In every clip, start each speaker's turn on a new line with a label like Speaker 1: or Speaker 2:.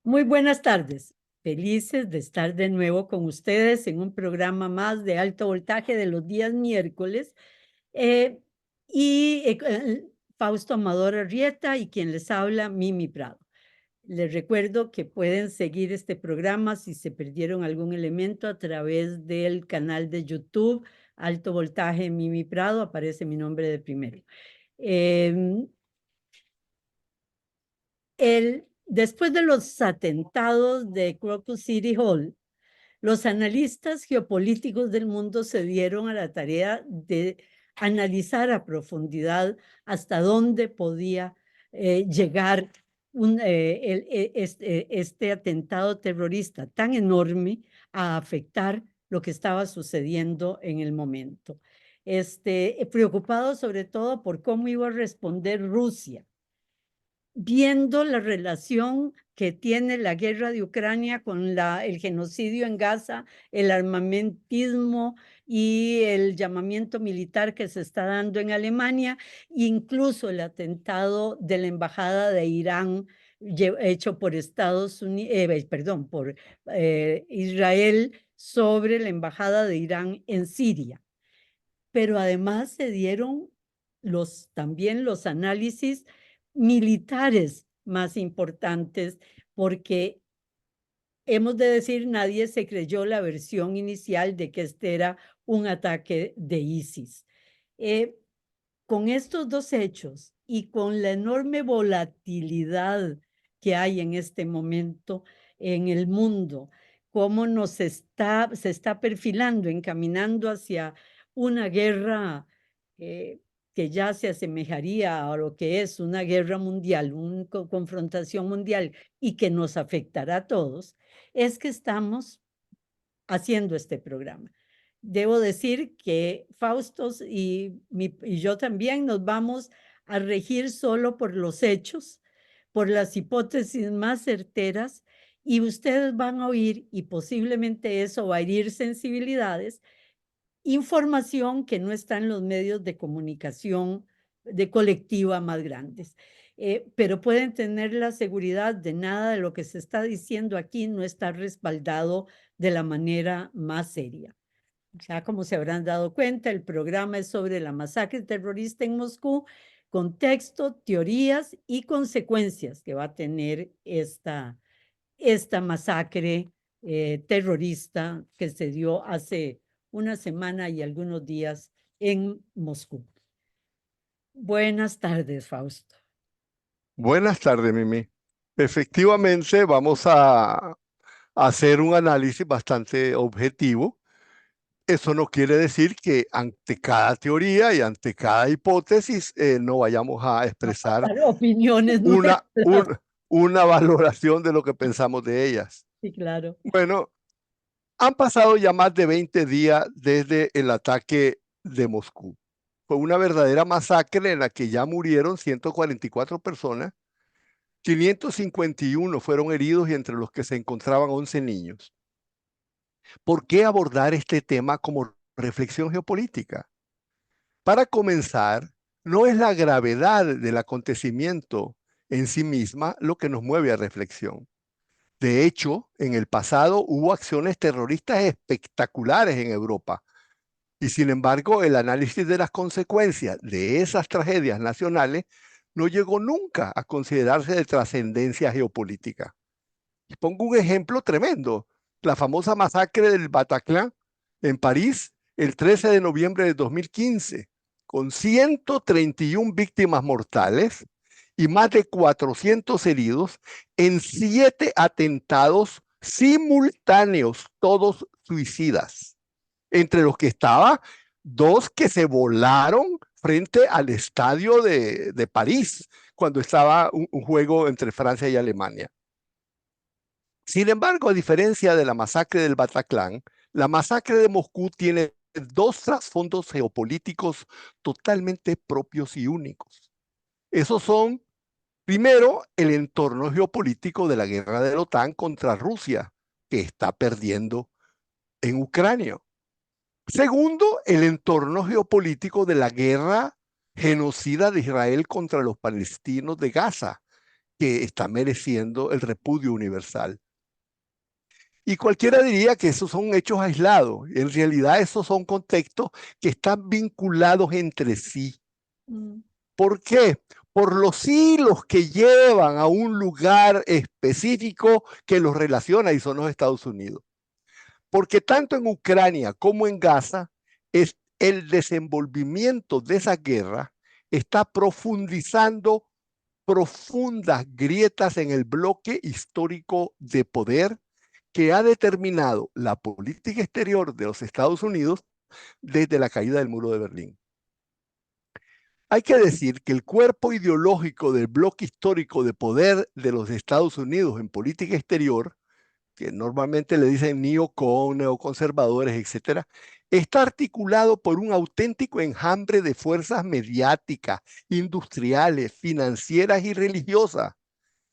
Speaker 1: Muy buenas tardes. Felices de estar de nuevo con ustedes en un programa más de alto voltaje de los días miércoles. Eh, Fausto Amador Arrieta y quien les habla, Mimi Prado. Les recuerdo que pueden seguir este programa si se perdieron algún elemento a través del canal de YouTube Alto Voltaje Mimi Prado, aparece mi nombre de primero. Después de los atentados de Crocus City Hall, los analistas geopolíticos del mundo se dieron a la tarea de analizar a profundidad hasta dónde podía llegar este atentado terrorista tan enorme a afectar lo que estaba sucediendo en el momento. Preocupado sobre todo por cómo iba a responder Rusia, viendo la relación que tiene la guerra de Ucrania con el genocidio en Gaza, el armamentismo y el llamamiento militar que se está dando en Alemania, incluso el atentado de la embajada de Irán hecho por por Israel sobre la embajada de Irán en Siria. Pero además se dieron también los análisis militares más importantes, porque hemos de decir, nadie se creyó la versión inicial de que este era un ataque de ISIS. Con estos dos hechos y con la enorme volatilidad que hay en este momento en el mundo, cómo se está perfilando, encaminando hacia una guerra que ya se asemejaría a lo que es una guerra mundial, una confrontación mundial y que nos afectará a todos, es que estamos haciendo este programa. Debo decir que Faustos y yo también nos vamos a regir solo por los hechos, por las hipótesis más certeras, y ustedes van a oír, y posiblemente eso va a herir sensibilidades, información que no está en los medios de comunicación de colectiva más grandes. Pero pueden tener la seguridad de nada de lo que se está diciendo aquí no está respaldado de la manera más seria. Ya como se habrán dado cuenta, el programa es sobre la masacre terrorista en Moscú, contexto, teorías y consecuencias que va a tener esta masacre terrorista que se dio hace una semana y algunos días en Moscú. Buenas tardes, Fausto.
Speaker 2: Buenas tardes, Mimi. Efectivamente, vamos a hacer un análisis bastante objetivo. Eso no quiere decir que ante cada teoría y ante cada hipótesis no vayamos a expresar
Speaker 1: Opiniones
Speaker 2: una,
Speaker 1: nuestras.
Speaker 2: una valoración de lo que pensamos de ellas.
Speaker 1: Sí, claro.
Speaker 2: Bueno, han pasado ya más de 20 días desde el ataque de Moscú. Fue una verdadera masacre en la que ya murieron 144 personas. 551 fueron heridos y entre los que se encontraban 11 niños. ¿Por qué abordar este tema como reflexión geopolítica? Para comenzar, no es la gravedad del acontecimiento en sí misma lo que nos mueve a reflexión. De hecho, en el pasado hubo acciones terroristas espectaculares en Europa y sin embargo el análisis de las consecuencias de esas tragedias nacionales no llegó nunca a considerarse de trascendencia geopolítica. Y pongo un ejemplo tremendo, la famosa masacre del Bataclan en París el 13 de noviembre de 2015, con 131 víctimas mortales y más de 400 heridos en 7 atentados simultáneos, todos suicidas, entre los que estaba 2 que se volaron frente al estadio de París, cuando estaba un juego entre Francia y Alemania. Sin embargo, a diferencia de la masacre del Bataclan, la masacre de Moscú tiene 2 trasfondos geopolíticos totalmente propios y únicos. Esos son, primero, el entorno geopolítico de la guerra de la OTAN contra Rusia, que está perdiendo en Ucrania. Segundo, el entorno geopolítico de la guerra genocida de Israel contra los palestinos de Gaza, que está mereciendo el repudio universal. Y cualquiera diría que esos son hechos aislados. En realidad esos son contextos que están vinculados entre sí.
Speaker 1: Mm.
Speaker 2: ¿Por qué? Por los hilos que llevan a un lugar específico que los relaciona y son los Estados Unidos. Porque tanto en Ucrania como en Gaza, el desenvolvimiento de esa guerra está profundizando profundas grietas en el bloque histórico de poder que ha determinado la política exterior de los Estados Unidos desde la caída del muro de Berlín. Hay que decir que el cuerpo ideológico del bloque histórico de poder de los Estados Unidos en política exterior, que normalmente le dicen neocon, neoconservadores, etcétera, está articulado por un auténtico enjambre de fuerzas mediáticas, industriales, financieras y religiosas,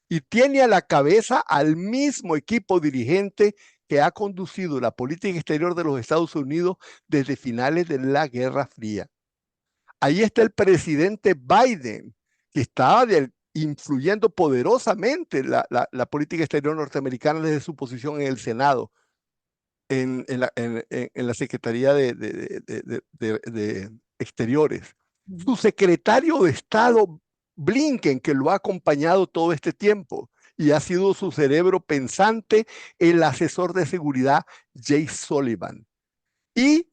Speaker 2: y tiene a la cabeza al mismo equipo dirigente que ha conducido la política exterior de los Estados Unidos desde finales de la Guerra Fría. Ahí está el presidente Biden, que estaba influyendo poderosamente la política exterior norteamericana desde su posición en el Senado, en la Secretaría de Exteriores. Su secretario de Estado, Blinken, que lo ha acompañado todo este tiempo y ha sido su cerebro pensante, el asesor de seguridad, Jake Sullivan. Y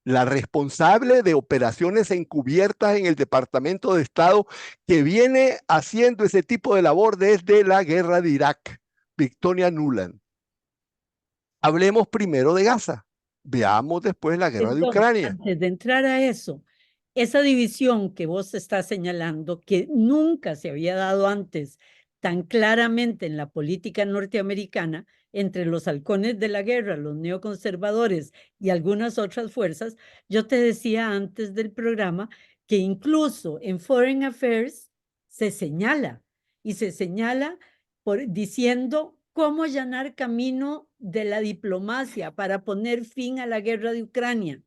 Speaker 2: la responsable de operaciones encubiertas en el Departamento de Estado, que viene haciendo ese tipo de labor desde la guerra de Irak, Victoria Nuland. Hablemos primero de Gaza. Veamos después la guerra de
Speaker 1: Perdón,
Speaker 2: Ucrania.
Speaker 1: antes de entrar a eso, esa división que vos estás señalando, que nunca se había dado antes tan claramente en la política norteamericana entre los halcones de la guerra, los neoconservadores y algunas otras fuerzas, yo te decía antes del programa que incluso en Foreign Affairs se señala y se señala diciendo cómo allanar camino de la diplomacia para poner fin a la guerra de Ucrania.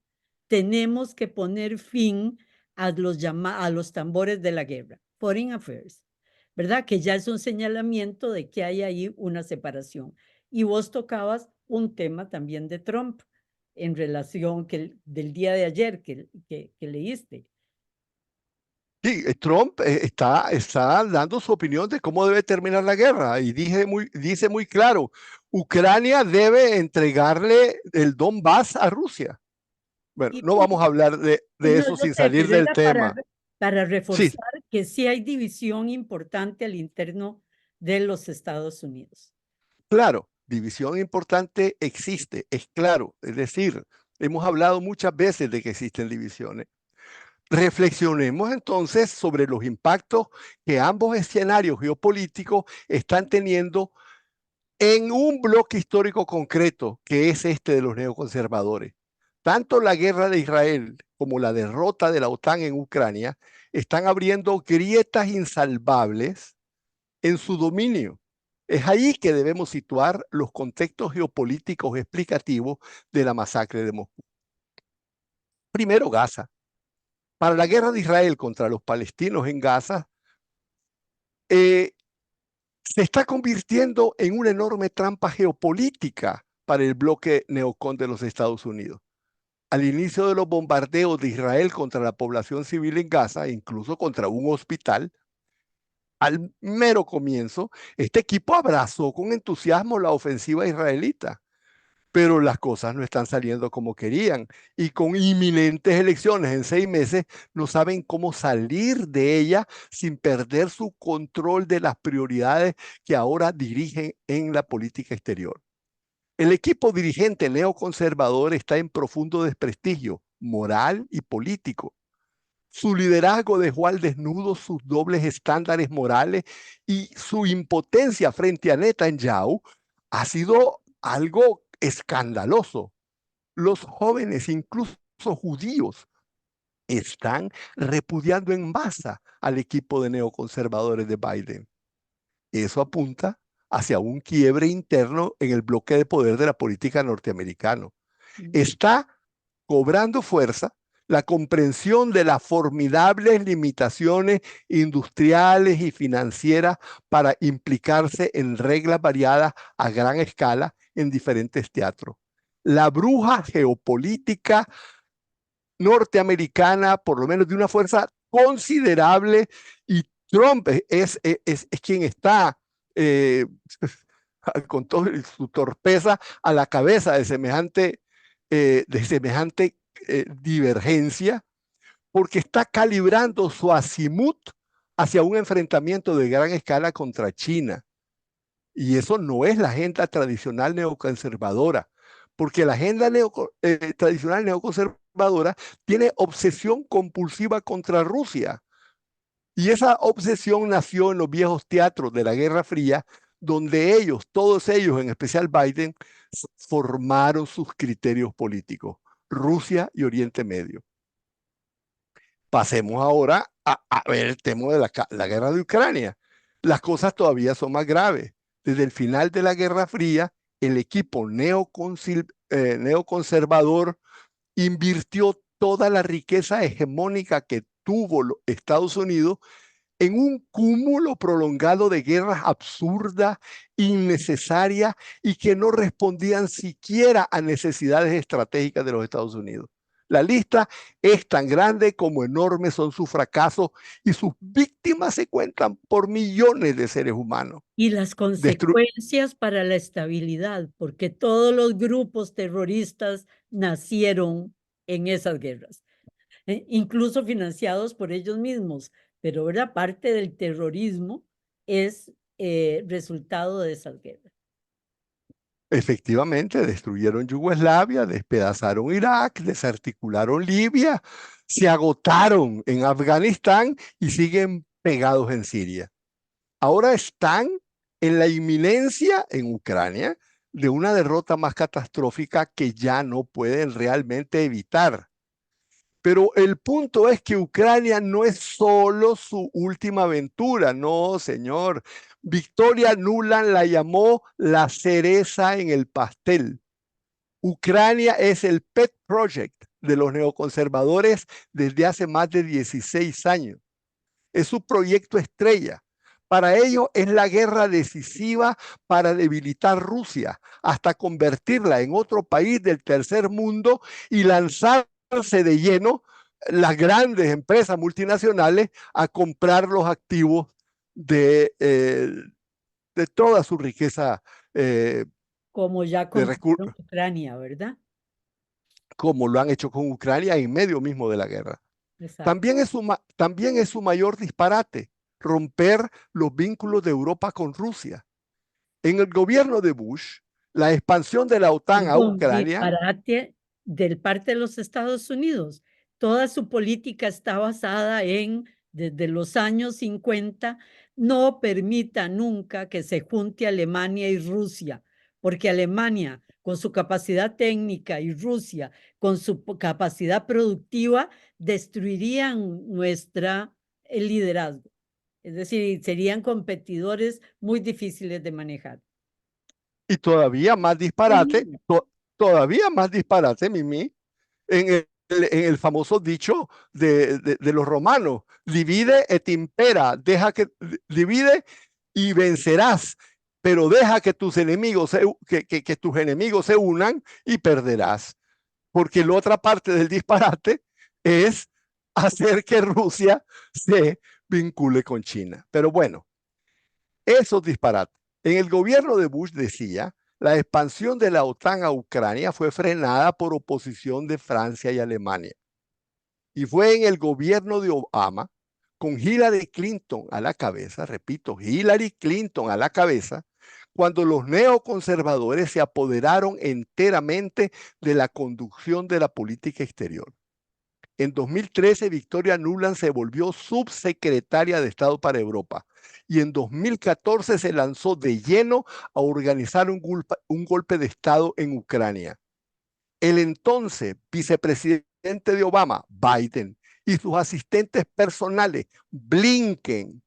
Speaker 1: Tenemos que poner fin a los tambores de la guerra. Foreign Affairs, ¿verdad? Que ya es un señalamiento de que hay ahí una separación. Y vos tocabas un tema también de Trump en relación del día de ayer que leíste.
Speaker 2: Sí, Trump está dando su opinión de cómo debe terminar la guerra y dice muy claro, Ucrania debe entregarle el Donbass a Rusia. Bueno,
Speaker 1: Y
Speaker 2: no vamos a hablar de
Speaker 1: no,
Speaker 2: eso
Speaker 1: yo
Speaker 2: sin
Speaker 1: sé,
Speaker 2: salir
Speaker 1: pero
Speaker 2: del
Speaker 1: era
Speaker 2: tema.
Speaker 1: para
Speaker 2: Sí,
Speaker 1: reforzar que sí hay división importante al interno de los Estados Unidos.
Speaker 2: claro, división importante existe, es claro. Es decir, hemos hablado muchas veces de que existen divisiones. Reflexionemos entonces sobre los impactos que ambos escenarios geopolíticos están teniendo en un bloque histórico concreto, que es este de los neoconservadores. Tanto la guerra de Israel como la derrota de la OTAN en Ucrania están abriendo grietas insalvables en su dominio. Es ahí que debemos situar los contextos geopolíticos explicativos de la masacre de Moscú. Primero, Gaza. Para la guerra de Israel contra los palestinos en Gaza, se está convirtiendo en una enorme trampa geopolítica para el bloque neocon de los Estados Unidos. Al inicio de los bombardeos de Israel contra la población civil en Gaza, incluso contra un hospital, al mero comienzo, este equipo abrazó con entusiasmo la ofensiva israelita, pero las cosas no están saliendo como querían y con inminentes elecciones en 6 meses no saben cómo salir de ella sin perder su control de las prioridades que ahora dirigen en la política exterior. El equipo dirigente neoconservador está en profundo desprestigio moral y político. Su liderazgo dejó al desnudo sus dobles estándares morales y su impotencia frente a Netanyahu ha sido algo escandaloso. Los jóvenes, incluso judíos, están repudiando en masa al equipo de neoconservadores de Biden. Eso apunta hacia un quiebre interno en el bloque de poder de la política norteamericana.
Speaker 1: Mm.
Speaker 2: Está cobrando fuerza la comprensión de las formidables limitaciones industriales y financieras para implicarse en reglas variadas a gran escala en diferentes teatros. La bruja geopolítica norteamericana, por lo menos de una fuerza considerable, y Trump es quien está con toda su torpeza a la cabeza de semejante divergencia, porque está calibrando su azimut hacia un enfrentamiento de gran escala contra China. Y eso no es la agenda tradicional neoconservadora, porque la agenda tradicional neoconservadora tiene obsesión compulsiva contra Rusia. Y esa obsesión nació en los viejos teatros de la Guerra Fría, donde ellos, todos ellos, en especial Biden, formaron sus criterios políticos, Rusia y Oriente Medio. Pasemos ahora a ver el tema de la guerra de Ucrania. Las cosas todavía son más graves. Desde el final de la Guerra Fría, el equipo neoconservador invirtió toda la riqueza hegemónica que tuvo Estados Unidos en un cúmulo prolongado de guerras absurdas, innecesarias y que no respondían siquiera a necesidades estratégicas de los Estados Unidos. La lista es tan grande como enormes son sus fracasos y sus víctimas se cuentan por millones de seres humanos.
Speaker 1: Y las consecuencias para la estabilidad, porque todos los grupos terroristas nacieron en esas guerras, incluso financiados por ellos mismos, pero ¿verdad? Parte del terrorismo es resultado de esas guerras.
Speaker 2: Efectivamente, destruyeron Yugoslavia, despedazaron Irak, desarticularon Libia, se agotaron en Afganistán y siguen pegados en Siria. Ahora están en la inminencia en Ucrania de una derrota más catastrófica que ya no pueden realmente evitar. Pero el punto es que Ucrania no es solo su última aventura, no, señor. Victoria Nuland la llamó la cereza en el pastel. Ucrania es el pet project de los neoconservadores desde hace más de 16 años. Es su proyecto estrella. Para ellos es la guerra decisiva para debilitar Rusia, hasta convertirla en otro país del tercer mundo y lanzarse de lleno las grandes empresas multinacionales a comprar los activos de toda su riqueza
Speaker 1: Como ya
Speaker 2: de
Speaker 1: compraron
Speaker 2: recursos,
Speaker 1: Ucrania, ¿verdad?
Speaker 2: como lo han hecho con Ucrania en medio mismo de la guerra.
Speaker 1: Exacto.
Speaker 2: También es su mayor disparate romper los vínculos de Europa con Rusia. En el gobierno de Bush, la expansión de la OTAN a
Speaker 1: Perdón,
Speaker 2: Ucrania,
Speaker 1: disparate del parte de los Estados Unidos. Toda su política está basada en, desde los años 50, no permita nunca que se junte Alemania y Rusia, porque Alemania, con su capacidad técnica, y Rusia, con su capacidad productiva, destruirían nuestra liderazgo. Es decir, serían competidores muy difíciles de manejar.
Speaker 2: y todavía más disparate, Mimi, en el famoso dicho de los romanos, divide et impera, divide y vencerás, pero deja que tus enemigos que tus enemigos se unan y perderás. Porque la otra parte del disparate es hacer que Rusia se vincule con China. Pero bueno, esos disparates. En el gobierno de Bush decía, la expansión de la OTAN a Ucrania fue frenada por oposición de Francia y Alemania. Y fue en el gobierno de Obama, con Hillary Clinton a la cabeza, repito, Hillary Clinton a la cabeza, cuando los neoconservadores se apoderaron enteramente de la conducción de la política exterior. En 2013, Victoria Nuland se volvió subsecretaria de Estado para Europa y en 2014 se lanzó de lleno a organizar un golpe de Estado en Ucrania. El entonces vicepresidente de Obama, Biden, y sus asistentes personales, Blinken,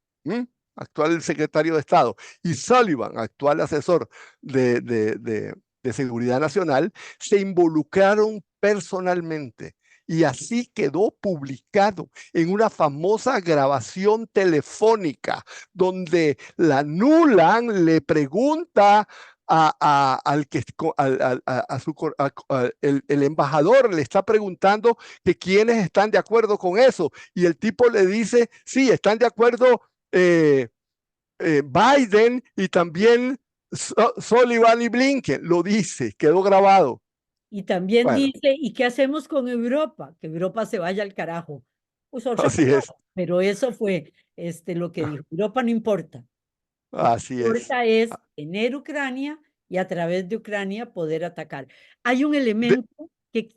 Speaker 2: actual secretario de Estado, y Sullivan, actual asesor de Seguridad Nacional, se involucraron personalmente Y así quedó publicado en una famosa grabación telefónica donde la Nuland le pregunta al que a su, el embajador le está preguntando que quiénes están de acuerdo con eso y el tipo le dice sí, están de acuerdo Biden y también Sullivan y Blinken, lo dice, quedó grabado.
Speaker 1: Y también
Speaker 2: Bueno,
Speaker 1: dice, ¿y qué hacemos con Europa? Que Europa se vaya al carajo. Pues otra
Speaker 2: así es,
Speaker 1: palabra, pero eso fue lo que dijo. Europa no importa. Lo que
Speaker 2: así es.
Speaker 1: importa es tener Ucrania y a través de Ucrania poder atacar. Hay un
Speaker 2: De,
Speaker 1: elemento que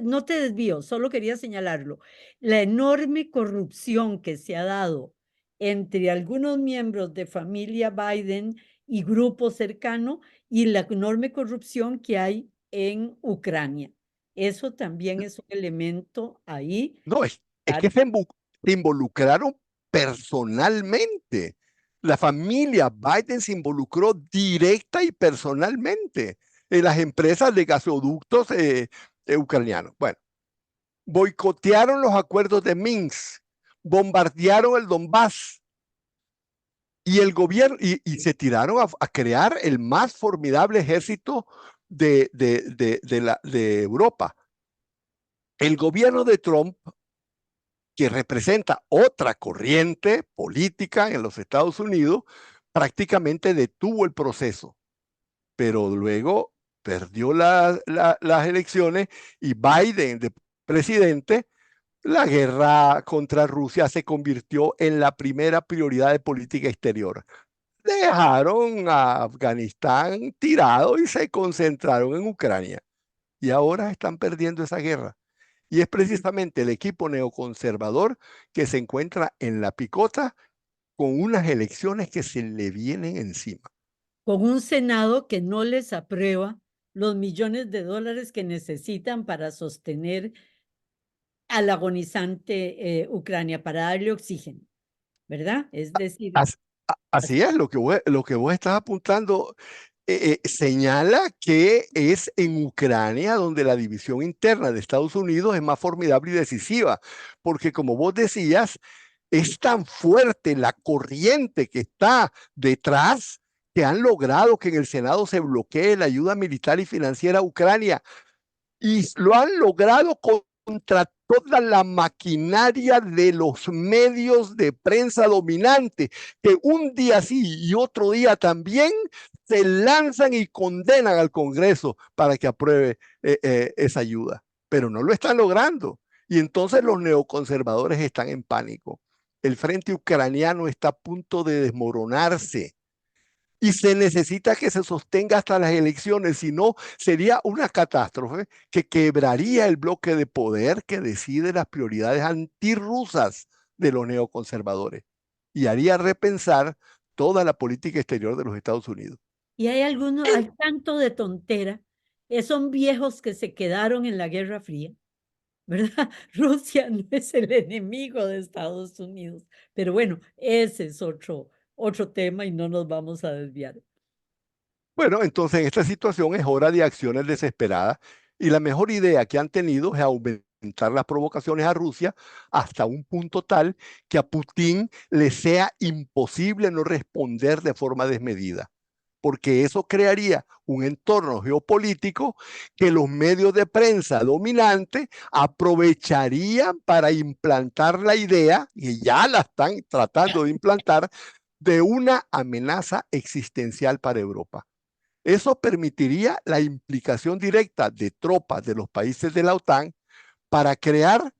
Speaker 1: no te desvío, solo quería señalarlo. La enorme corrupción que se ha dado entre algunos miembros de familia Biden y grupo cercano y la enorme corrupción que hay en Ucrania. Eso también es un elemento ahí.
Speaker 2: no, es que se involucraron personalmente. La familia Biden se involucró directa y personalmente en las empresas de gasoductos ucranianos. Bueno, boicotearon los acuerdos de Minsk, bombardearon el Donbass y el gobierno, y se tiraron a crear el más formidable ejército de Europa. El gobierno de Trump, que representa otra corriente política en los Estados Unidos, prácticamente detuvo el proceso, pero luego perdió las elecciones y Biden, de presidente, la guerra contra Rusia se convirtió en la primera prioridad de política exterior. Dejaron a Afganistán tirado y se concentraron en Ucrania. Y ahora están perdiendo esa guerra. Y es precisamente el equipo neoconservador que se encuentra en la picota con unas elecciones que se le vienen encima.
Speaker 1: Con un Senado que no les aprueba los millones de dólares que necesitan para sostener al agonizante Ucrania, para darle oxígeno, ¿verdad? Es decir,
Speaker 2: Así es, lo que vos estás apuntando señala que es en Ucrania donde la división interna de Estados Unidos es más formidable y decisiva, porque como vos decías, es tan fuerte la corriente que está detrás que han logrado que en el Senado se bloquee la ayuda militar y financiera a Ucrania y lo han logrado contra toda la maquinaria de los medios de prensa dominante, que un día sí y otro día también se lanzan y condenan al Congreso para que apruebe esa ayuda, pero no lo están logrando. Y entonces los neoconservadores están en pánico. El frente ucraniano está a punto de desmoronarse y se necesita que se sostenga hasta las elecciones, si no sería una catástrofe que quebraría el bloque de poder que decide las prioridades antirrusas de los neoconservadores y haría repensar toda la política exterior de los Estados Unidos.
Speaker 1: y hay algunos, hay tanto de tontera, son viejos que se quedaron en la Guerra Fría, ¿verdad? Rusia no es el enemigo de Estados Unidos, pero bueno, ese es otro tema y no nos vamos a desviar.
Speaker 2: Bueno, entonces en esta situación es hora de acciones desesperadas y la mejor idea que han tenido es aumentar las provocaciones a Rusia hasta un punto tal que a Putin le sea imposible no responder de forma desmedida, porque eso crearía un entorno geopolítico que los medios de prensa dominantes aprovecharían para implantar la idea, y ya la están tratando de implantar, de una amenaza existencial para Europa. Eso permitiría la implicación directa de tropas de los países de la OTAN para crear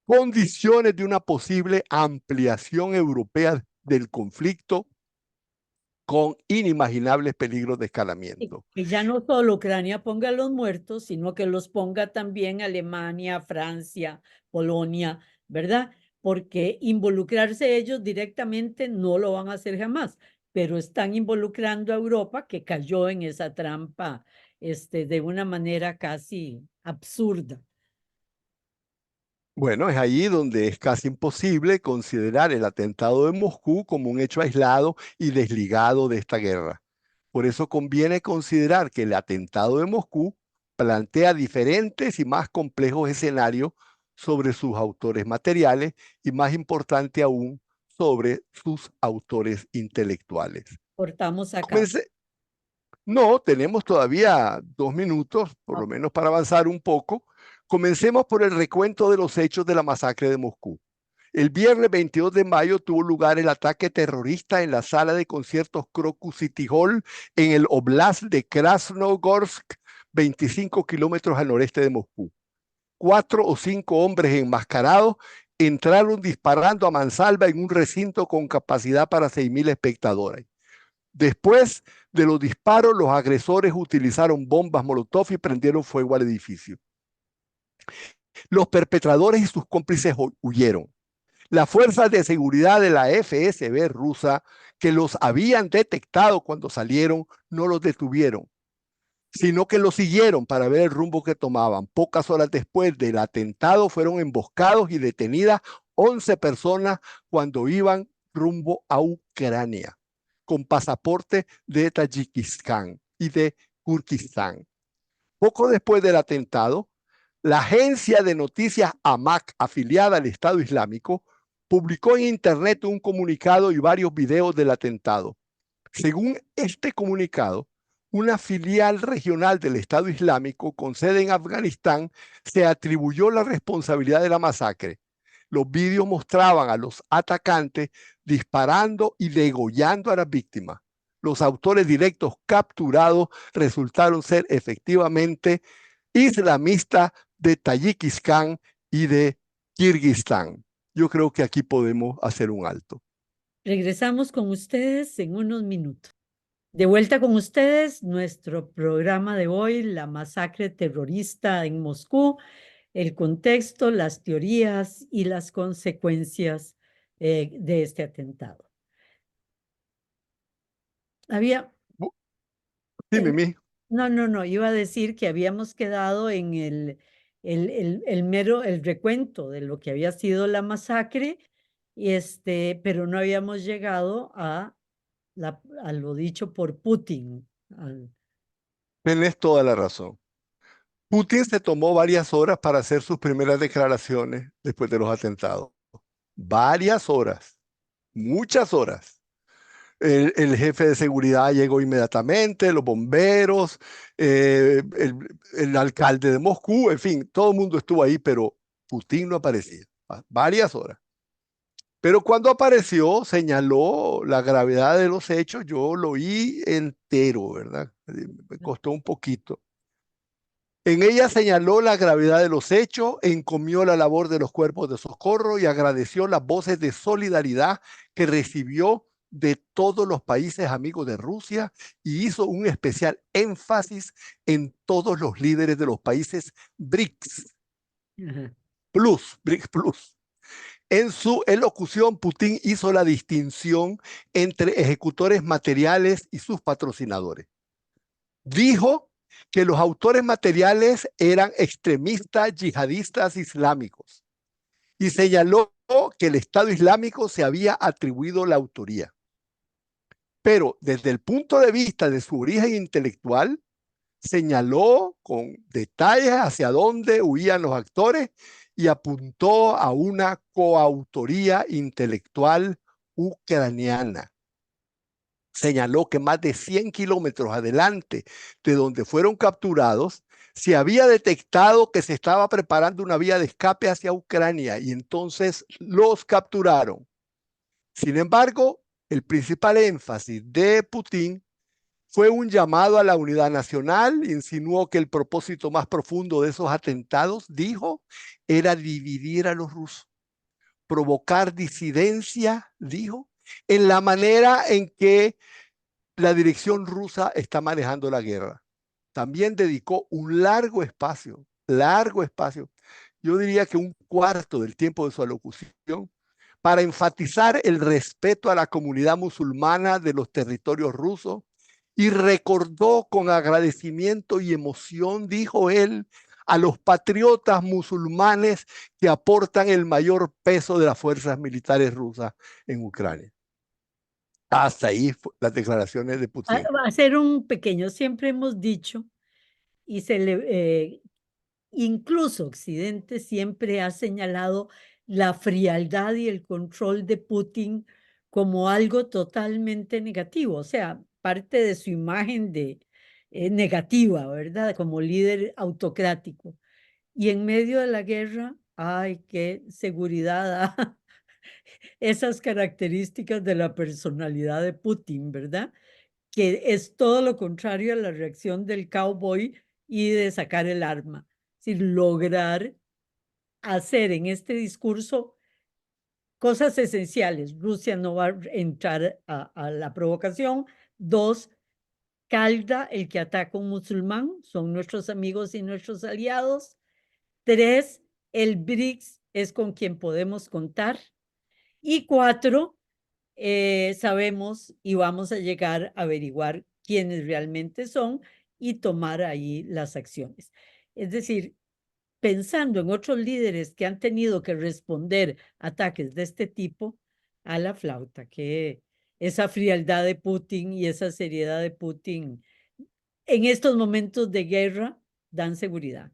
Speaker 2: condiciones de una posible ampliación europea del conflicto con inimaginables peligros de
Speaker 1: Sí,
Speaker 2: escalamiento.
Speaker 1: que ya no solo Ucrania ponga los muertos, sino que los ponga también Alemania, Francia, Polonia, ¿verdad? Porque involucrarse ellos directamente no lo van a hacer jamás, pero están involucrando a Europa que cayó en esa trampa, de una manera casi absurda.
Speaker 2: Bueno, es ahí donde es casi imposible considerar el atentado de Moscú como un hecho aislado y desligado de esta guerra. Por eso conviene considerar que el atentado de Moscú plantea diferentes y más complejos escenarios sobre sus autores materiales y, más importante aún, sobre sus autores intelectuales.
Speaker 1: Cortamos acá.
Speaker 2: Comencé, no, tenemos todavía 2 minutos, por lo menos para avanzar un poco. Comencemos por el recuento de los hechos de la masacre de Moscú. El viernes 22 de mayo tuvo lugar el ataque terrorista en la sala de conciertos Crocus City Hall en el Oblast de Krasnogorsk, 25 kilómetros al noreste de Moscú. 4 o 5 hombres enmascarados entraron disparando a mansalva en un recinto con capacidad para 6.000 espectadores. Después de los disparos, los agresores utilizaron bombas Molotov y prendieron fuego al edificio. Los perpetradores y sus cómplices huyeron. Las fuerzas de seguridad de la FSB rusa, que los habían detectado cuando salieron, no los detuvieron, sino que los siguieron para ver el rumbo que tomaban. Pocas horas después del atentado fueron emboscados y detenidas 11 personas cuando iban rumbo a Ucrania, con pasaporte de Tayikistán y de Kirguistán. Poco después del atentado, la agencia de noticias AMAC, afiliada al Estado Islámico, publicó en Internet un comunicado y varios videos del atentado. Según este comunicado, una filial regional del Estado Islámico con sede en Afganistán se atribuyó la responsabilidad de la masacre. Los vídeos mostraban a los atacantes disparando y degollando a las víctimas. Los autores directos capturados resultaron ser efectivamente islamistas de Tayikistán y de Kirguistán. Yo creo que aquí podemos hacer un alto.
Speaker 1: Regresamos con ustedes en unos minutos. De vuelta con ustedes, nuestro programa de hoy, la masacre terrorista en Moscú, el contexto, las teorías y las consecuencias de este atentado. Había,
Speaker 2: Sí, Mimi.
Speaker 1: no, iba a decir que habíamos quedado en el recuento de lo que había sido la masacre, pero no habíamos llegado a lo dicho por Putin.
Speaker 2: Tienes toda la razón. Putin se tomó varias horas para hacer sus primeras declaraciones después de los atentados. Varias horas, muchas horas. El jefe de seguridad llegó inmediatamente, los bomberos, el alcalde de Moscú, en fin, todo el mundo estuvo ahí, pero Putin no aparecía. Varias horas. Pero cuando apareció, señaló la gravedad de los hechos. Yo lo oí entero, ¿verdad? Me costó un poquito. En ella señaló la gravedad de los hechos, encomió la labor de los cuerpos de socorro y agradeció las voces de solidaridad que recibió de todos los países amigos de Rusia y hizo un especial énfasis en todos los líderes de los países BRICS
Speaker 1: Ajá.
Speaker 2: BRICS Plus. En su elocución, Putin hizo la distinción entre ejecutores materiales y sus patrocinadores. Dijo que los autores materiales eran extremistas yihadistas islámicos y señaló que el Estado Islámico se había atribuido la autoría. Pero desde el punto de vista de su origen intelectual, señaló con detalles hacia dónde huían los actores y apuntó a una coautoría intelectual ucraniana. Señaló que más de 100 kilómetros adelante de donde fueron capturados, se había detectado que se estaba preparando una vía de escape hacia Ucrania y entonces los capturaron. Sin embargo, el principal énfasis de Putin fue un llamado a la unidad nacional, insinuó que el propósito más profundo de esos atentados, dijo, era dividir a los rusos, provocar disidencia, dijo, en la manera en que la dirección rusa está manejando la guerra. También dedicó un largo espacio, yo diría que un cuarto del tiempo de su alocución, para enfatizar el respeto a la comunidad musulmana de los territorios rusos y recordó con agradecimiento y emoción, dijo él, a los patriotas musulmanes que aportan el mayor peso de las fuerzas militares rusas en Ucrania. Hasta ahí las declaraciones de Putin.
Speaker 1: Va a ser un pequeño, siempre hemos dicho, y incluso Occidente siempre ha señalado la frialdad y el control de Putin como algo totalmente negativo, o sea, parte de su imagen de negativa, ¿verdad? Como líder autocrático. Y en medio de la guerra, ay, qué seguridad da esas características de la personalidad de Putin, ¿verdad? Que es todo lo contrario a la reacción del cowboy y de sacar el arma. Es decir, lograr hacer en este discurso cosas esenciales. Rusia no va a entrar a la provocación. Dos, calda el que ataca a un musulmán, son nuestros amigos y nuestros aliados. Tres, el BRICS es con quien podemos contar. Y cuatro, sabemos y vamos a llegar a averiguar quiénes realmente son y tomar ahí las acciones. Es decir, pensando en otros líderes que han tenido que responder a ataques de este tipo, a la flauta, que esa frialdad de Putin y esa seriedad de Putin en estos momentos de guerra dan seguridad.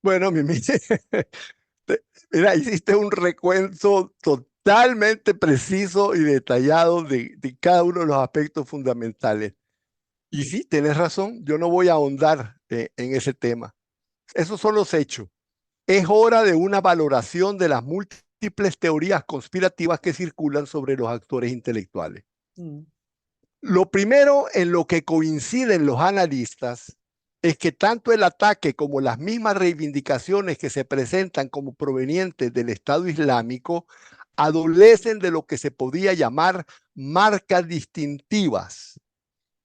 Speaker 2: Bueno, Mimi, mira, hiciste un recuento totalmente preciso y detallado de cada uno de los aspectos fundamentales. Y sí, tienes razón, yo no voy a ahondar en ese tema. Esos son los hechos. Es hora de una valoración de las múltiples teorías conspirativas que circulan sobre los actores intelectuales.
Speaker 1: Mm.
Speaker 2: Lo primero en lo que coinciden los analistas es que tanto el ataque como las mismas reivindicaciones que se presentan como provenientes del Estado Islámico adolecen de lo que se podía llamar marcas distintivas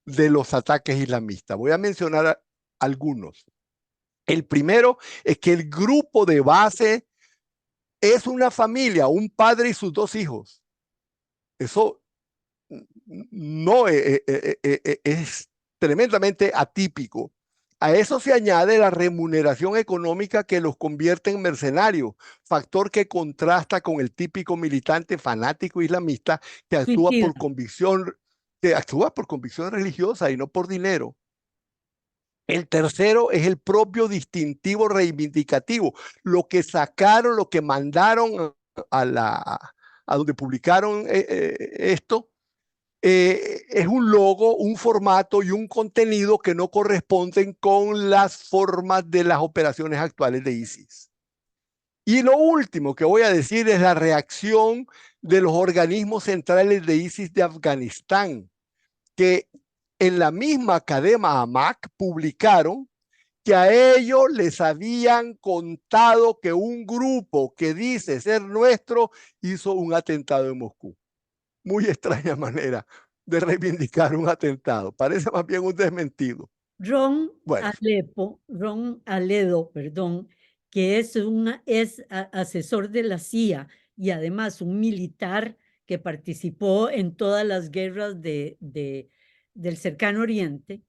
Speaker 2: de los ataques islamistas. Voy a mencionar algunos. El primero es que el grupo de base es una familia, un padre y sus dos hijos. Eso no es tremendamente atípico. A eso se añade la remuneración económica que los convierte en mercenarios, factor que contrasta con el típico militante fanático islamista
Speaker 1: Suicida.
Speaker 2: que actúa por convicción religiosa y no por dinero. El tercero es el propio distintivo reivindicativo, lo que sacaron, lo que mandaron a donde publicaron esto, es un logo, un formato y un contenido que no corresponden con las formas de las operaciones actuales de ISIS. Y lo último que voy a decir es la reacción de los organismos centrales de ISIS de Afganistán, que en la misma cadena AMAC publicaron que a ellos les habían contado que un grupo que dice ser nuestro hizo un atentado en Moscú. Muy extraña manera de reivindicar un atentado. Parece más bien un desmentido. Bueno,
Speaker 1: Ron Aledo, perdón, que es asesor de la CIA y además un militar que participó en todas las guerras del Cercano Oriente,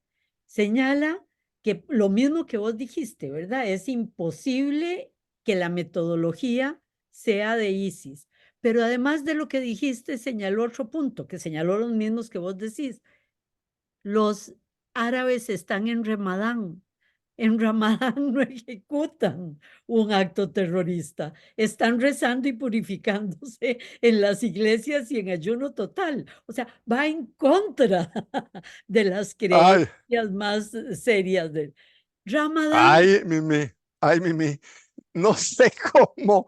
Speaker 1: señala que lo mismo que vos dijiste, ¿verdad? Es imposible que la metodología sea de ISIS. Pero además de lo que dijiste, señaló otro punto, que señaló los mismos que vos decís. Los árabes están en Ramadán. En Ramadán no ejecutan un acto terrorista. Están rezando y purificándose en las iglesias y en ayuno total. O sea, va en contra de las
Speaker 2: ay,
Speaker 1: creencias más serias del Ramadán.
Speaker 2: ay, Mimi, ay, Mimi, no sé cómo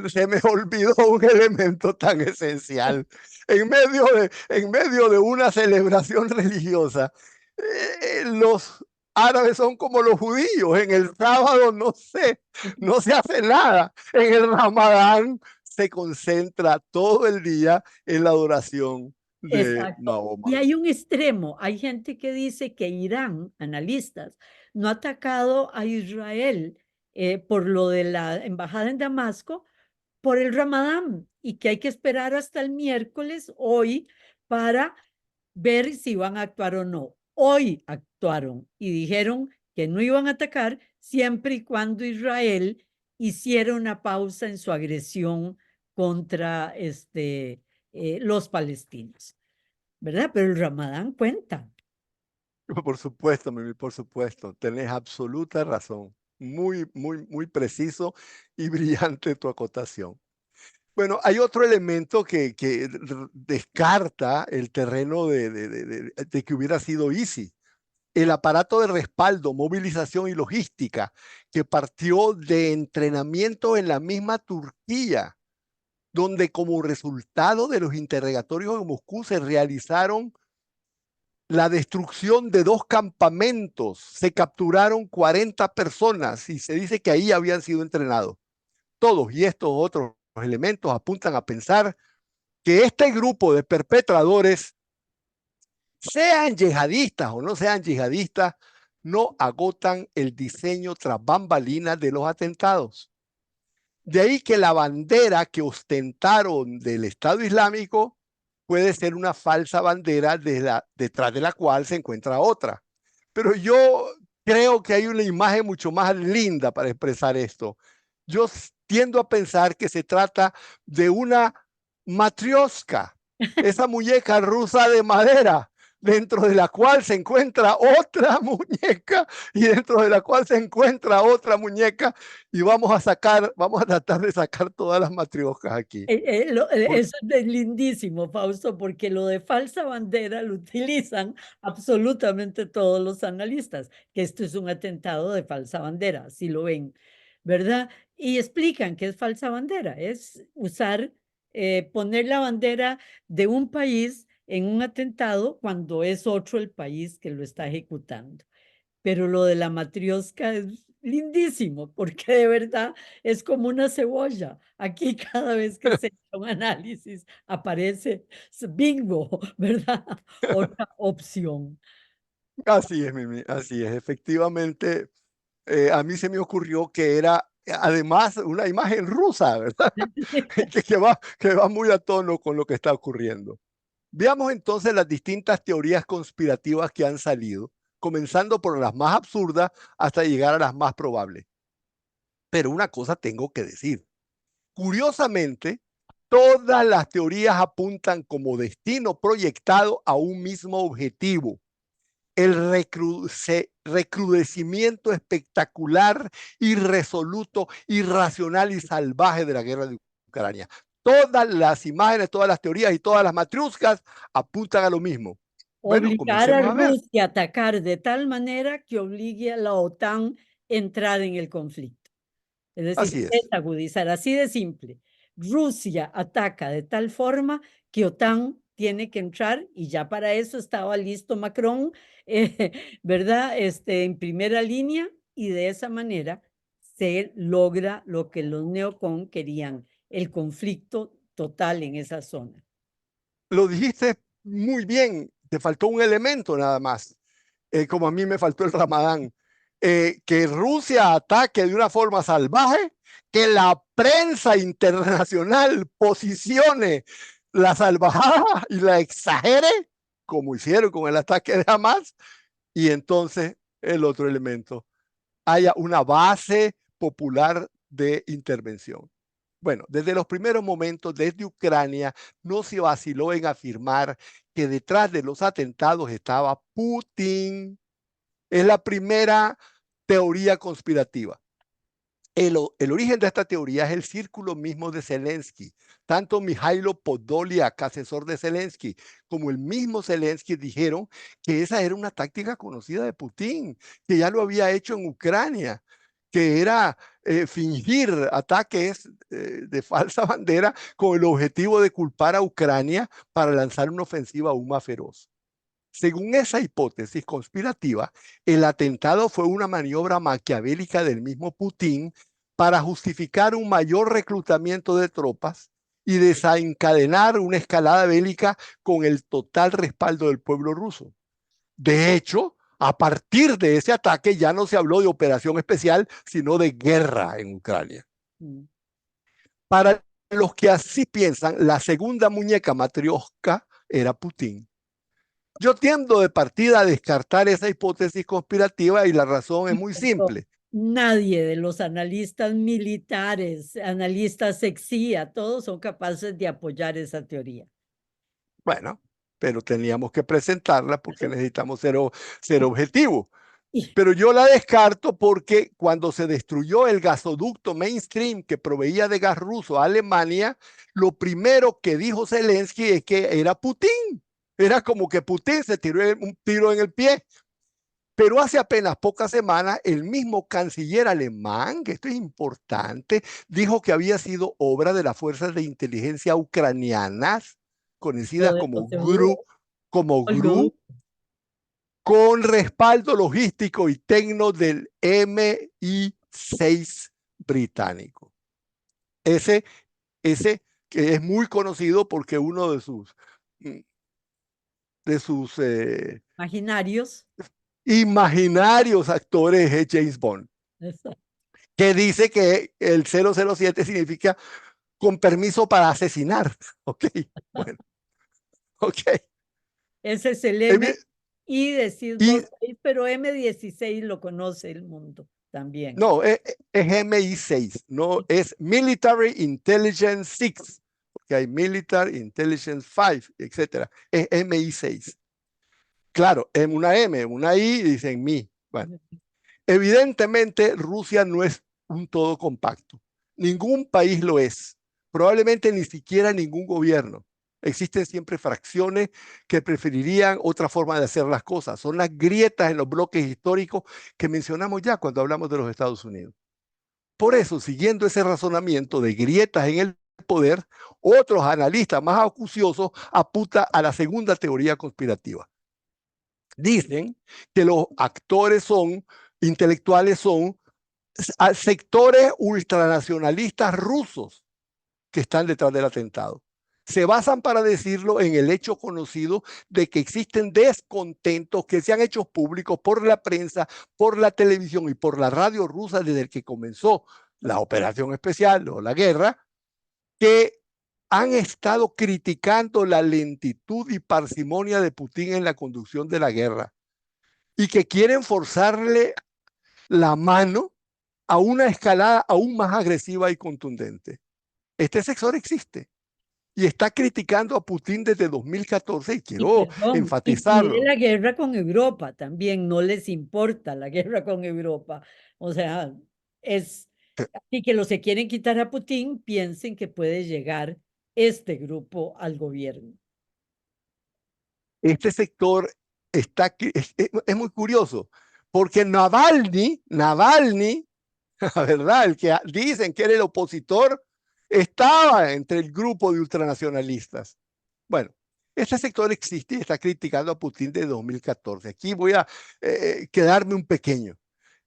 Speaker 2: se me olvidó un elemento tan esencial. En medio de una celebración religiosa, los árabes son como los judíos. En el sábado no se hace nada. En el Ramadán se concentra todo el día en la adoración de
Speaker 1: Exacto. Y
Speaker 2: Mahoma.
Speaker 1: hay un extremo, hay gente que dice que Irán, analistas, no ha atacado a Israel por lo de la embajada en Damasco, por el Ramadán, y que hay que esperar hasta el miércoles, hoy, para ver si van a actuar o no. Hoy actuaron y dijeron que no iban a atacar siempre y cuando Israel hiciera una pausa en su agresión contra los palestinos. ¿Verdad? Pero el Ramadán cuenta.
Speaker 2: Por supuesto, Mimi, por supuesto. Tenés absoluta razón. Muy, muy, muy preciso y brillante tu acotación. Bueno, hay otro elemento que descarta el terreno de que hubiera sido easy. El aparato de respaldo, movilización y logística que partió de entrenamiento en la misma Turquía, donde como resultado de los interrogatorios en Moscú se realizaron la destrucción de 2 campamentos, se capturaron 40 personas y se dice que ahí habían sido entrenados. Todos y estos otros elementos apuntan a pensar que este grupo de perpetradores, sean yihadistas o no sean yihadistas, no agotan el diseño tras bambalinas de los atentados. De ahí que la bandera que ostentaron del Estado Islámico puede ser una falsa bandera detrás de la cual se encuentra otra. Pero yo creo que hay una imagen mucho más linda para expresar esto. Yo tiendo a pensar que se trata de una matrioska, esa muñeca rusa de madera, dentro de la cual se encuentra otra muñeca y dentro de la cual se encuentra otra muñeca y vamos a tratar de sacar todas las matrioscas aquí. Por,
Speaker 1: Eso es lindísimo, Fausto, porque lo de falsa bandera lo utilizan absolutamente todos los analistas, que esto es un atentado de falsa bandera, si lo ven, ¿verdad? Y explican que es falsa bandera, es usar, poner la bandera de un país en un atentado cuando es otro el país que lo está ejecutando. Pero lo de la matriosca es lindísimo, porque de verdad es como una cebolla. Aquí cada vez que se hace un análisis aparece bingo, ¿verdad? Otra opción.
Speaker 2: así es, Mimi, así es. Efectivamente, a mí se me ocurrió que era además una imagen rusa, ¿verdad? que va muy a tono con lo que está ocurriendo. Veamos entonces las distintas teorías conspirativas que han salido, comenzando por las más absurdas hasta llegar a las más probables. Pero una cosa tengo que decir. Curiosamente, todas las teorías apuntan como destino proyectado a un mismo objetivo: el recrudecimiento espectacular, irresoluto, irracional y salvaje de la guerra de Ucrania. Todas las imágenes, todas las teorías y todas las matriuscas apuntan a lo mismo. Bueno,
Speaker 1: Obligar a
Speaker 2: comencemos a ver.
Speaker 1: Rusia a atacar de tal manera que obligue a la OTAN a entrar en el conflicto. Es decir,
Speaker 2: Así
Speaker 1: es
Speaker 2: es.
Speaker 1: agudizar, así de simple. Rusia ataca de tal forma que OTAN tiene que entrar y ya para eso estaba listo Macron, ¿verdad? En primera línea y de esa manera se logra lo que los neocon querían, el conflicto total en esa zona.
Speaker 2: Lo dijiste muy bien. Te faltó un elemento nada más, como a mí me faltó el Ramadán. Que Rusia ataque de una forma salvaje, que la prensa internacional posicione la salvajada y la exagere, como hicieron con el ataque de Hamas, y entonces el otro elemento, haya una base popular de intervención. Bueno, desde los primeros momentos, desde Ucrania, no se vaciló en afirmar que detrás de los atentados estaba Putin. Es la primera teoría conspirativa. El origen de esta teoría es el círculo mismo de Zelensky. Tanto Mijailo Podolyak, asesor de Zelensky, como el mismo Zelensky dijeron que esa era una táctica conocida de Putin, que ya lo había hecho en Ucrania, que era fingir ataques de falsa bandera con el objetivo de culpar a Ucrania para lanzar una ofensiva aún más feroz. Según esa hipótesis conspirativa, el atentado fue una maniobra maquiavélica del mismo Putin para justificar un mayor reclutamiento de tropas y desencadenar una escalada bélica con el total respaldo del pueblo ruso. De hecho, a partir de ese ataque ya no se habló de operación especial, sino de guerra en Ucrania.
Speaker 1: Mm.
Speaker 2: Para los que así piensan, la segunda muñeca matrioshka era Putin. Yo tiendo de partida a descartar esa hipótesis conspirativa y la razón es muy
Speaker 1: Pero
Speaker 2: simple.
Speaker 1: nadie de los analistas militares, analistas sexía, todos son capaces de apoyar esa teoría.
Speaker 2: Bueno, pero teníamos que presentarla porque necesitamos ser objetivos.
Speaker 1: Y
Speaker 2: Pero yo la descarto porque cuando se destruyó el gasoducto mainstream que proveía de gas ruso a Alemania, lo primero que dijo Zelensky es que era Putin. Era como que Putin se tiró un tiro en el pie. Pero hace apenas pocas semanas, el mismo canciller alemán, que esto es importante, dijo que había sido obra de las fuerzas de inteligencia ucranianas,
Speaker 1: lo
Speaker 2: conocidas
Speaker 1: de
Speaker 2: como GRU,
Speaker 1: seguro,
Speaker 2: como GRU,
Speaker 1: Olgoduc,
Speaker 2: con respaldo logístico y técnico del MI6 británico. Ese, ese que es muy conocido porque uno de sus
Speaker 1: imaginarios.
Speaker 2: imaginarios actores es James Bond,
Speaker 1: Exacto.
Speaker 2: que dice que el 007 significa con permiso para asesinar. Ok, bueno, ok.
Speaker 1: Ese es el
Speaker 2: Evi-
Speaker 1: MI de Sid
Speaker 2: Y
Speaker 1: 6, pero M16 lo conoce el mundo también.
Speaker 2: no, es MI6, no es Military Intelligence 6, porque hay Military Intelligence 5, etcétera. Es MI6. Claro, en una M, en una I, dicen Mi. Bueno, evidentemente Rusia no es un todo compacto. Ningún país lo es. Probablemente ni siquiera ningún gobierno. Existen siempre fracciones que preferirían otra forma de hacer las cosas. Son las grietas en los bloques históricos que mencionamos ya cuando hablamos de los Estados Unidos. Por eso, siguiendo ese razonamiento de grietas en el poder, otros analistas más acuciosos apuntan a la segunda teoría conspirativa. Dicen que los actores intelectuales son sectores ultranacionalistas rusos que están detrás del atentado. Se basan para decirlo en el hecho conocido de que existen descontentos que se han hecho públicos por la prensa, por la televisión y por la radio rusa desde que comenzó la operación especial o la guerra, que han estado criticando la lentitud y parsimonia de Putin en la conducción de la guerra y que quieren forzarle la mano a una escalada aún más agresiva y contundente. Este sector existe y está criticando a Putin desde 2014 y
Speaker 1: Y
Speaker 2: quiero
Speaker 1: perdón, y pide
Speaker 2: enfatizarlo.
Speaker 1: la guerra con Europa también, no les importa la guerra con Europa. O sea, es así que los que quieren quitar a Putin piensen que puede llegar este grupo al gobierno.
Speaker 2: Este sector es muy curioso porque Navalny, la verdad, el que dicen que era el opositor, estaba entre el grupo de ultranacionalistas. Bueno, este sector existe y está criticando a Putin desde 2014. Aquí voy a quedarme un pequeño.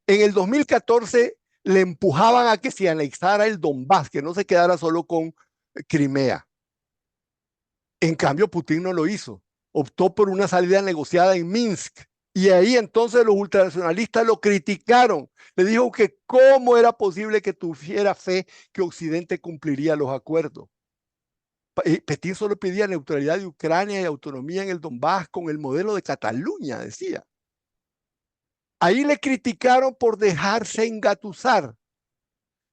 Speaker 2: En el 2014 le empujaban a que se anexara el Donbass, que no se quedara solo con Crimea. En cambio, Putin no lo hizo. Optó por una salida negociada en Minsk. Y ahí entonces los ultranacionalistas lo criticaron. Le dijo que cómo era posible que tuviera fe que Occidente cumpliría los acuerdos. Putin solo pedía neutralidad de Ucrania y autonomía en el Donbass con el modelo de Cataluña, decía. Ahí le criticaron por dejarse engatusar.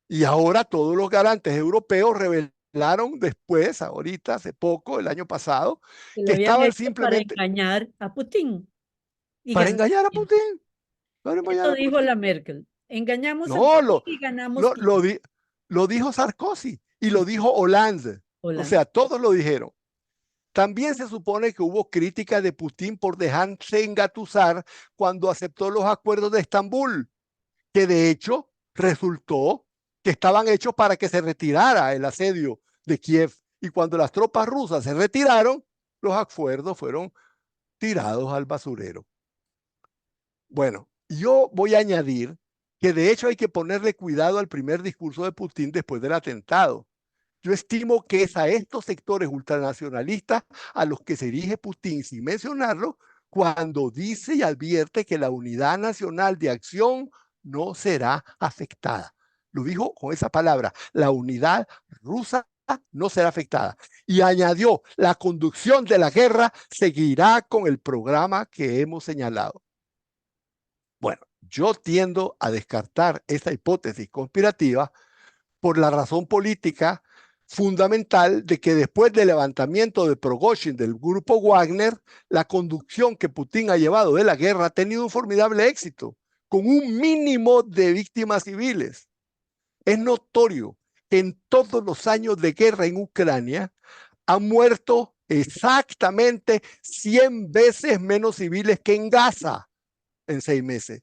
Speaker 2: Y ahora todos los garantes europeos revelaron después, ahorita, hace poco, el año pasado,
Speaker 1: Que lo
Speaker 2: que
Speaker 1: habían
Speaker 2: estaban
Speaker 1: hecho para
Speaker 2: simplemente
Speaker 1: engañar a Putin y
Speaker 2: para
Speaker 1: ganar
Speaker 2: engañar a
Speaker 1: tiempo.
Speaker 2: Putin. Para engañar
Speaker 1: Eso
Speaker 2: a
Speaker 1: dijo
Speaker 2: Putin.
Speaker 1: la Merkel. Engañamos a
Speaker 2: No,
Speaker 1: Putin y ganamos
Speaker 2: lo, lo,
Speaker 1: tiempo.
Speaker 2: di- lo dijo Sarkozy y lo dijo Hollande. O
Speaker 1: Holanda.
Speaker 2: sea, todos lo dijeron. También se supone que hubo crítica de Putin por dejarse engatusar cuando aceptó los acuerdos de Estambul, que de hecho resultó que estaban hechos para que se retirara el asedio de Kiev. Y cuando las tropas rusas se retiraron, los acuerdos fueron tirados al basurero. Bueno, yo voy a añadir que de hecho hay que ponerle cuidado al primer discurso de Putin después del atentado. Yo estimo que es a estos sectores ultranacionalistas a los que se dirige Putin, sin mencionarlo, cuando dice y advierte que la unidad nacional de acción no será afectada. Lo dijo con esa palabra, la unidad rusa no será afectada. Y añadió, la conducción de la guerra seguirá con el programa que hemos señalado. Bueno, yo tiendo a descartar esta hipótesis conspirativa por la razón política fundamental de que después del levantamiento de Prigozhin del grupo Wagner, la conducción que Putin ha llevado de la guerra ha tenido un formidable éxito, con un mínimo de víctimas civiles. Es notorio que en todos los años de guerra en Ucrania han muerto exactamente 100 veces menos civiles que en Gaza en 6 meses.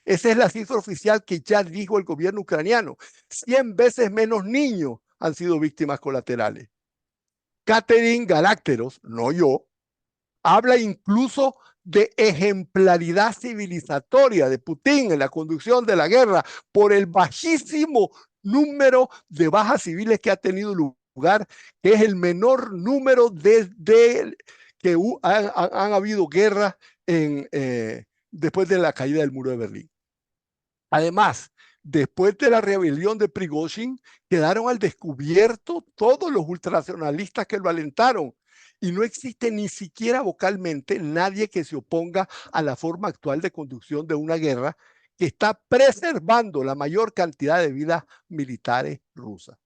Speaker 2: Esa es la cifra oficial que ya dijo el gobierno ucraniano. 100 veces menos niños han sido víctimas colaterales. Catherine Galácteros, no yo, habla incluso de ejemplaridad civilizatoria de Putin en la conducción de la guerra por el bajísimo número de bajas civiles que ha tenido lugar, que es el menor número desde que han habido guerras después de la caída del muro de Berlín. Además, después de la rebelión de Prigozhin, quedaron al descubierto todos los ultranacionalistas que lo alentaron. Y no existe ni siquiera vocalmente nadie que se oponga a la forma actual de conducción de una guerra que está preservando la mayor cantidad de vidas militares rusas.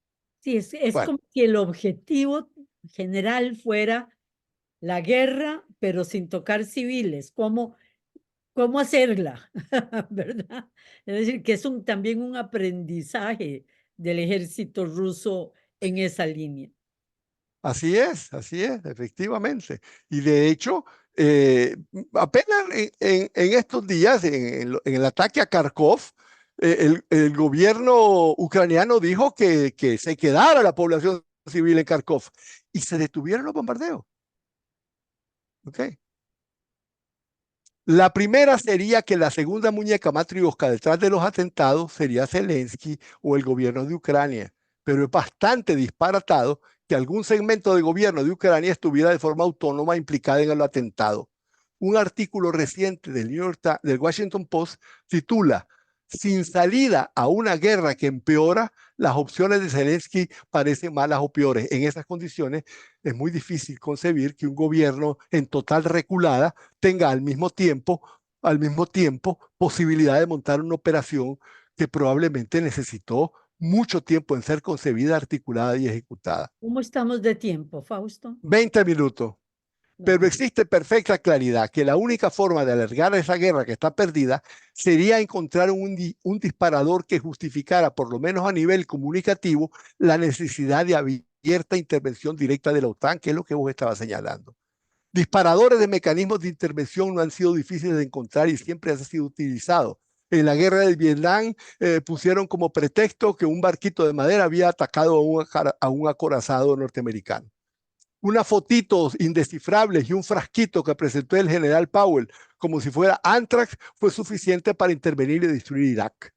Speaker 1: Sí, es
Speaker 2: Bueno,
Speaker 1: como si el objetivo general fuera la guerra, pero sin tocar civiles. ¿Cómo hacerla? ¿Verdad? Es decir, que es también un aprendizaje del ejército ruso en esa línea.
Speaker 2: así es, efectivamente. Y de hecho, apenas en estos días, en el ataque a Kharkov, el gobierno ucraniano dijo que se quedara la población civil en Kharkov y se detuvieron los bombardeos. ¿Okay? La primera sería que la segunda muñeca matriosca detrás de los atentados sería Zelensky o el gobierno de Ucrania, pero es bastante disparatado que algún segmento de gobierno de Ucrania estuviera de forma autónoma implicada en el atentado. Un artículo reciente del Washington Post titula "Sin salida a una guerra que empeora, las opciones de Zelensky parecen malas o peores". En esas condiciones es muy difícil concebir que un gobierno en total reculada tenga al mismo tiempo posibilidad de montar una operación que probablemente necesitó mucho tiempo en ser concebida, articulada y ejecutada.
Speaker 1: ¿Cómo estamos de tiempo, Fausto?
Speaker 2: 20 minutos. Pero
Speaker 1: Bueno,
Speaker 2: existe perfecta claridad que la única forma de alargar esa guerra que está perdida sería encontrar un disparador que justificara, por lo menos a nivel comunicativo, la necesidad de abierta intervención directa de la OTAN, que es lo que vos estabas señalando. Disparadores de mecanismos de intervención no han sido difíciles de encontrar y siempre han sido utilizados. En la guerra del Vietnam pusieron como pretexto que un barquito de madera había atacado a un acorazado norteamericano. Unas fotitos indescifrables y un frasquito que presentó el general Powell como si fuera Anthrax fue suficiente para intervenir y destruir Irak.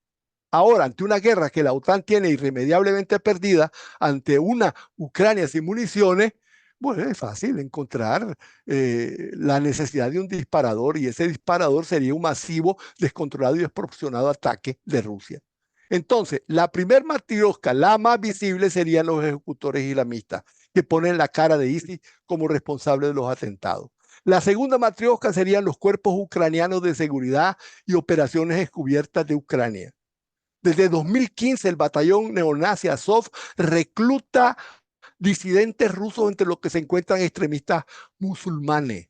Speaker 2: Ahora, ante una guerra que la OTAN tiene irremediablemente perdida, ante una Ucrania sin municiones, bueno, es fácil encontrar la necesidad de un disparador y ese disparador sería un masivo, descontrolado y desproporcionado ataque de Rusia. Entonces, la primer matriosca, la más visible, serían los ejecutores islamistas, que ponen la cara de ISIS como responsable de los atentados. La segunda matriosca serían los cuerpos ucranianos de seguridad y operaciones descubiertas de Ucrania. Desde 2015, el batallón neonazi Azov recluta disidentes rusos entre los que se encuentran extremistas musulmanes.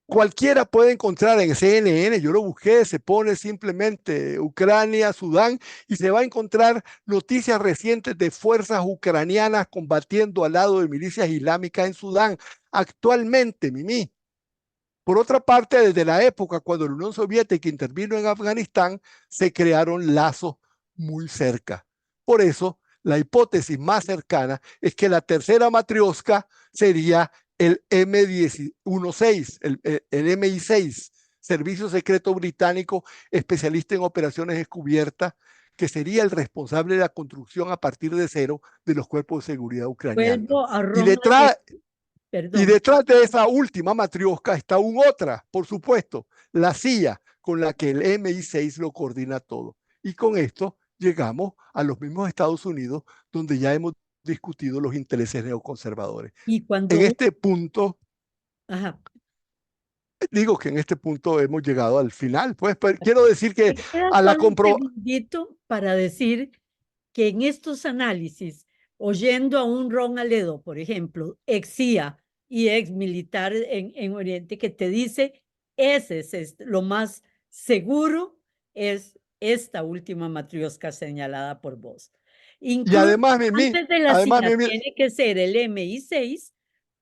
Speaker 2: Cualquiera puede encontrar en CNN, yo lo busqué, se pone simplemente Ucrania, Sudán, y se va a encontrar noticias recientes de fuerzas ucranianas combatiendo al lado de milicias islámicas en Sudán. Actualmente, Mimi. Por otra parte, desde la época cuando la Unión Soviética intervino en Afganistán, se crearon lazos muy cerca. Por eso, la hipótesis más cercana es que la tercera matriosca sería el M16, el MI6, Servicio Secreto Británico especialista en operaciones descubiertas, que sería el responsable de la construcción a partir de cero de los cuerpos de seguridad ucranianos.
Speaker 1: vuelvo a
Speaker 2: Y
Speaker 1: Roma,
Speaker 2: detrás, y
Speaker 1: perdón.
Speaker 2: detrás de esa última matriosca está un otra, por supuesto, la CIA, con la que el MI6 lo coordina todo. Y con esto llegamos a los mismos Estados Unidos, donde ya hemos discutido los intereses neoconservadores.
Speaker 1: Y
Speaker 2: En
Speaker 1: cuando,
Speaker 2: este punto,
Speaker 1: ajá,
Speaker 2: digo que en este punto hemos llegado al final, pues, pero quiero decir que
Speaker 1: me queda
Speaker 2: a la
Speaker 1: solo un
Speaker 2: compro...
Speaker 1: segundito para decir que en estos análisis oyendo a un Ron Aledo, por ejemplo, ex CIA y ex militar en Oriente, que te dice, ese es lo más seguro, es esta última matriosca señalada por vos.
Speaker 2: Y
Speaker 1: Incluso antes de la CIA
Speaker 2: Mimi,
Speaker 1: tiene que ser el MI6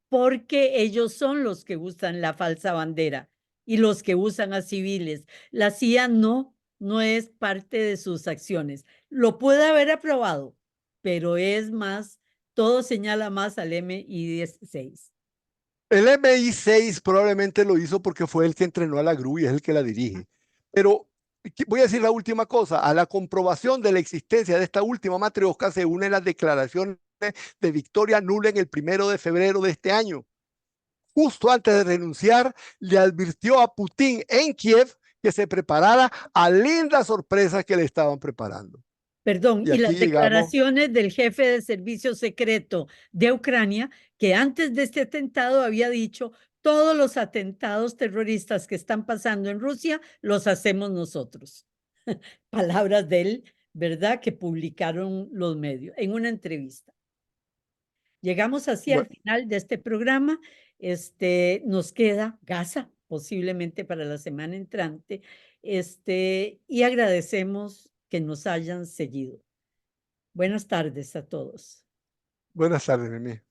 Speaker 1: porque ellos son los que usan la falsa bandera y los que usan a civiles. La CIA no es parte de sus acciones. Lo puede haber aprobado, pero es más, todo señala más al MI6.
Speaker 2: el MI6 probablemente lo hizo porque fue el que entrenó a la GRU y es el que la dirige. Pero voy a decir la última cosa. A la comprobación de la existencia de esta última matriosca se unen las declaraciones de Victoria Nuland el 1 de febrero de este año. Justo antes de renunciar, le advirtió a Putin en Kiev que se preparara a lindas sorpresas que le estaban preparando.
Speaker 1: Perdón,
Speaker 2: Y
Speaker 1: y
Speaker 2: aquí
Speaker 1: las
Speaker 2: llegamos.
Speaker 1: declaraciones del jefe de servicio secreto de Ucrania, que antes de este atentado había dicho, todos los atentados terroristas que están pasando en Rusia los hacemos nosotros. Palabras de él, ¿verdad? Que publicaron los medios en una entrevista. Llegamos así al
Speaker 2: Bueno,
Speaker 1: final de este programa. Nos queda Gaza, posiblemente para la semana entrante. Y agradecemos que nos hayan seguido. Buenas tardes a todos.
Speaker 2: buenas tardes, Mimi.